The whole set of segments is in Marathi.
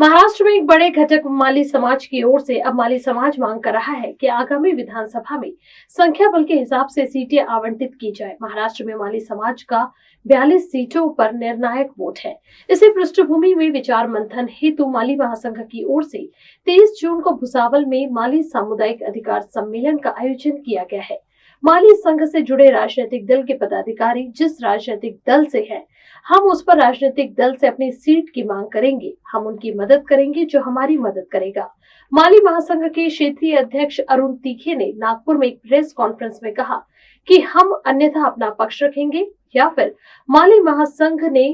महाराष्ट्र में एक बड़े घटक माली समाज की ओर से अब माली समाज मांग कर रहा है कि आगामी विधानसभा में संख्या बल के हिसाब से सीटें आवंटित की जाए। महाराष्ट्र में माली समाज का 42 सीटों पर निर्णायक वोट है। इसी पृष्ठभूमि में विचार मंथन हेतु माली महासंघ की ओर से 23 जून को भुसावल में माली सामुदायिक अधिकार सम्मेलन का आयोजन किया गया है। माली संघ से जुड़े राजनीतिक दल के पदाधिकारी जिस राजनीतिक दल से हैं, हम उस पर राजनीतिक दल से अपनी सीट की मांग करेंगे। हम उनकी मदद करेंगे जो हमारी मदद करेगा। माली महासंघ के क्षेत्रीय अध्यक्ष अरुण तीखे ने नागपुर में एक प्रेस कॉन्फ्रेंस में कहा कि हम अन्यथा अपना पक्ष रखेंगे या फिर माली महासंघ ने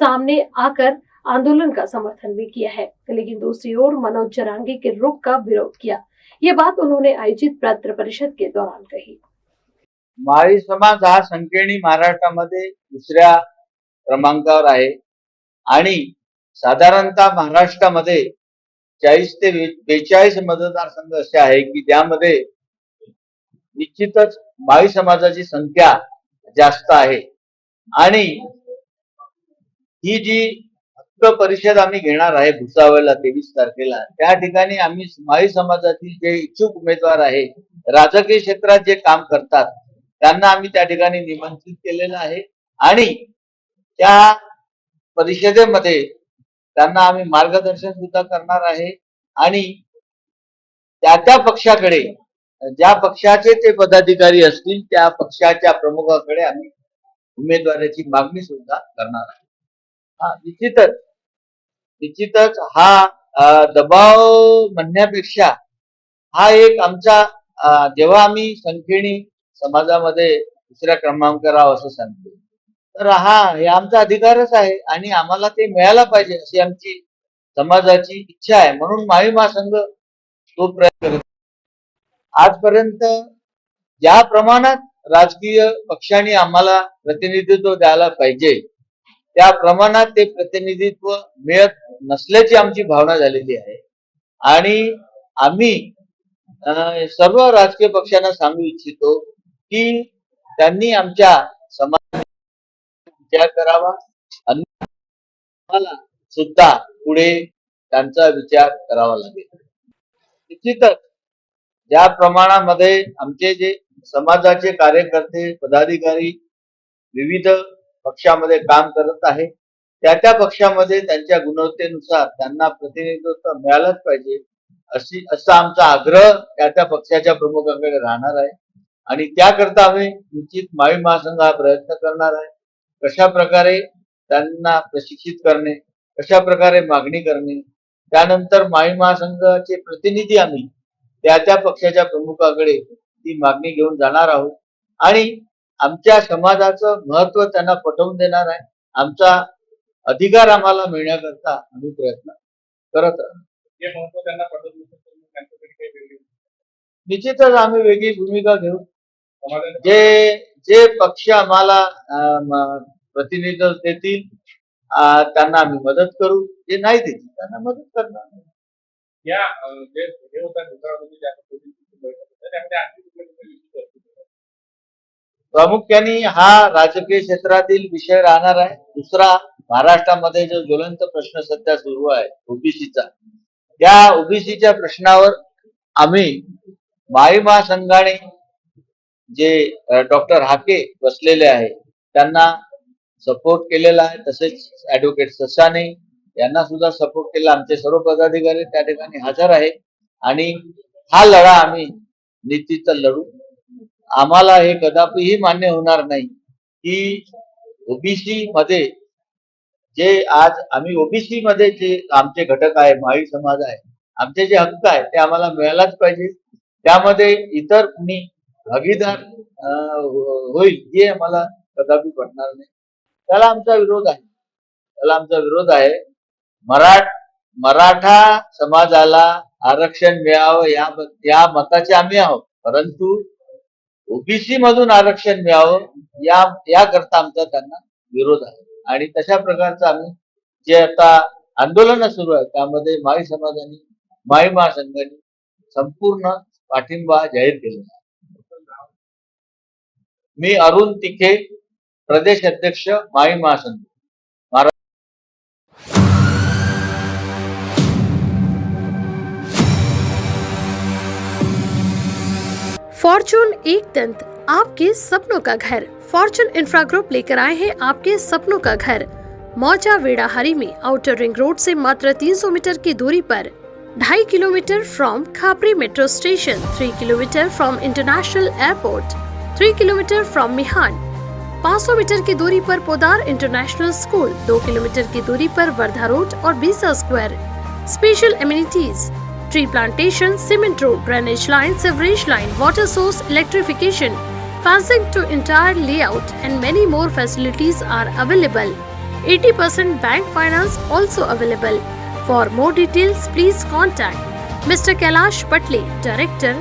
सामने आकर आंदोलन का समर्थन भी किया है, लेकिन दूसरी ओर मनोज जरांगे के रुख का विरोध किया। ये बात उन्होंने आयोजित पत्र परिषद के दौरान कही। माळी समाज हा संख्येने महाराष्ट्रामध्ये दुसऱ्या क्रमांकावर आहे आणि साधारणतः महाराष्ट्रामध्ये 40 ते 42 मतदारसंघ असे आहे की त्यामध्ये निश्चितच माळी समाजाची संख्या जास्त आहे आणि ही जी हक्क परिषद आम्ही घेणार आहे भुसावळला 23 तारखेला, त्या ठिकाणी आम्ही माळी समाजातील जे इच्छुक उमेदवार आहे, राजकीय क्षेत्रात जे काम करतात त्यांना आम्ही त्या ठिकाणी निमंत्रित केलेलं आहे आणि त्या परिषदेमध्ये त्यांना आम्ही मार्गदर्शन सुद्धा करणार आहे आणि त्या पक्षाकडे ज्या पक्षाचे ते पदाधिकारी असतील त्या पक्षाच्या प्रमुखाकडे आम्ही उमेदवाराची मागणी सुद्धा करणार आहे। निश्चितच हा दबाव म्हणण्यापेक्षा हा एक आमचा जेव्हा आम्ही संख्येने समाजामध्ये दुसऱ्या क्रमांकावर असं सांगतो तर हे आमचा अधिकारच आहे आणि आम्हाला ते मिळायला पाहिजे अशी आमची समाजाची इच्छा आहे। म्हणून माळी महासंघ तो प्रयत्न करत आजपर्यंत ज्या प्रमाणात राजकीय पक्षांनी आम्हाला प्रतिनिधित्व द्यायला पाहिजे त्या प्रमाणात ते प्रतिनिधित्व मिळत नसल्याची आमची भावना झालेली आहे आणि आम्ही सर्व राजकीय पक्षांना सांगू इच्छितो की त्यांनी आमच्या समाज विचार करावा, आम्हाला सुद्धा पुढे त्यांचा विचार करावा लागेल। निश्चितच ज्या प्रमाणामध्ये आमचे जे समाजाचे कार्यकर्ते पदाधिकारी विविध पक्षामध्ये काम करत आहे त्या पक्षामध्ये त्यांच्या गुणवत्तेनुसार त्यांना प्रतिनिधित्व मिळालंच पाहिजे असा आमचा आग्रह त्या पक्षाच्या प्रमुखांकडे राहणार आहे आणि त्याकरता आम्ही निश्चित माळी महासंघ हा प्रयत्न करणार आहे। कशा प्रकारे त्यांना प्रशिक्षित करणे, कशा प्रकारे मागणी करणे, त्यानंतर माळी महासंघाचे प्रतिनिधी आम्ही त्या पक्षाच्या प्रमुखाकडे ती मागणी घेऊन जाणार आहोत आणि आमच्या समाजाचं महत्व त्यांना पटवून देणार आहे। आमचा अधिकार आम्हाला मिळण्याकरता आम्ही प्रयत्न करत आहोत। निश्चितच आम्ही वेगळी भूमिका घेऊ। जे पक्ष आम्हाला प्रतिनिधित्व देतील त्यांना आम्ही मदत करू, जे नाही देतील त्यांना मदत करणार। प्रामुख्याने हा राजकीय क्षेत्रातील विषय राहणार आहे। दुसरा महाराष्ट्रामध्ये जो ज्वलंत प्रश्न सध्या सुरू आहे ओबीसीचा, त्या ओबीसीच्या प्रश्नावर आम्ही माळी महासंघाने जे डॉक्टर हाके बसलेले आहे त्यांना सपोर्ट केलेला आहे, तसेच ऍडव्होकेट ससाने यांना सुद्धा सपोर्ट केला। आमचे सर्व पदाधिकारी त्या ठिकाणी हजर आहे आणि हा लढा आम्ही निश्चित लढू। आम्हाला हे कदापिही मान्य होणार नाही की ओबीसी मध्ये जे आज आम्ही ओबीसी मध्ये जे आमचे घटक आहे, माळी समाज आहे, आमचे जे हक्क आहे ते आम्हाला मिळालाच पाहिजे। त्यामध्ये इतर कुणी भागीदार होईल हे आम्हाला कदापि पटणार नाही। त्याला आमचा विरोध आहे। मराठा समाजाला आरक्षण मिळावं या मताचे आम्ही आहोत, परंतु ओबीसी मधून आरक्षण मिळावं याकरता आमचा त्यांना विरोध आहे आणि तशा प्रकारचं आम्ही जे आता आंदोलन सुरू आहे त्यामध्ये माळी समाजाने माळी महासंघाने संपूर्ण पाठिंबा जाहीर केलेला आहे। मी अरुण तिखे, प्रदेश अध्यक्ष माळी महासंघ। फॉर्चून एक दंत, आपके सपनों का घर। फॉर्चून इंफ्रा ग्रुप लेकर आए हैं आपके सपनों का घर। मौजा वेड़ाहरी में आउटर रिंग रोड से मात्र 300 मीटर की दूरी पर, 2.5 kilometre from Khapri metro station, 3 kilometre from international airport, 3 kilometre from Mihan, 500 metre की दूरी पर पोदार इंटरनेशनल स्कूल, 2 किलोमीटर की दूरी पर वर्धा रोड और Besa square. Special amenities, tree plantation, cement road, drainage line, sewerage line, water source, electrification, fencing to entire layout and many more facilities are available. 80% bank finance also available. For more details, please contact Mr. Kailash Patle, Director,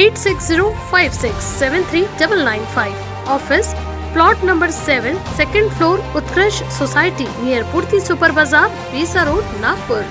8605673995. Office, plot number 7, second floor, Utkarsh Society, near Purti Super Bazaar, Pisa Road, Nagpur.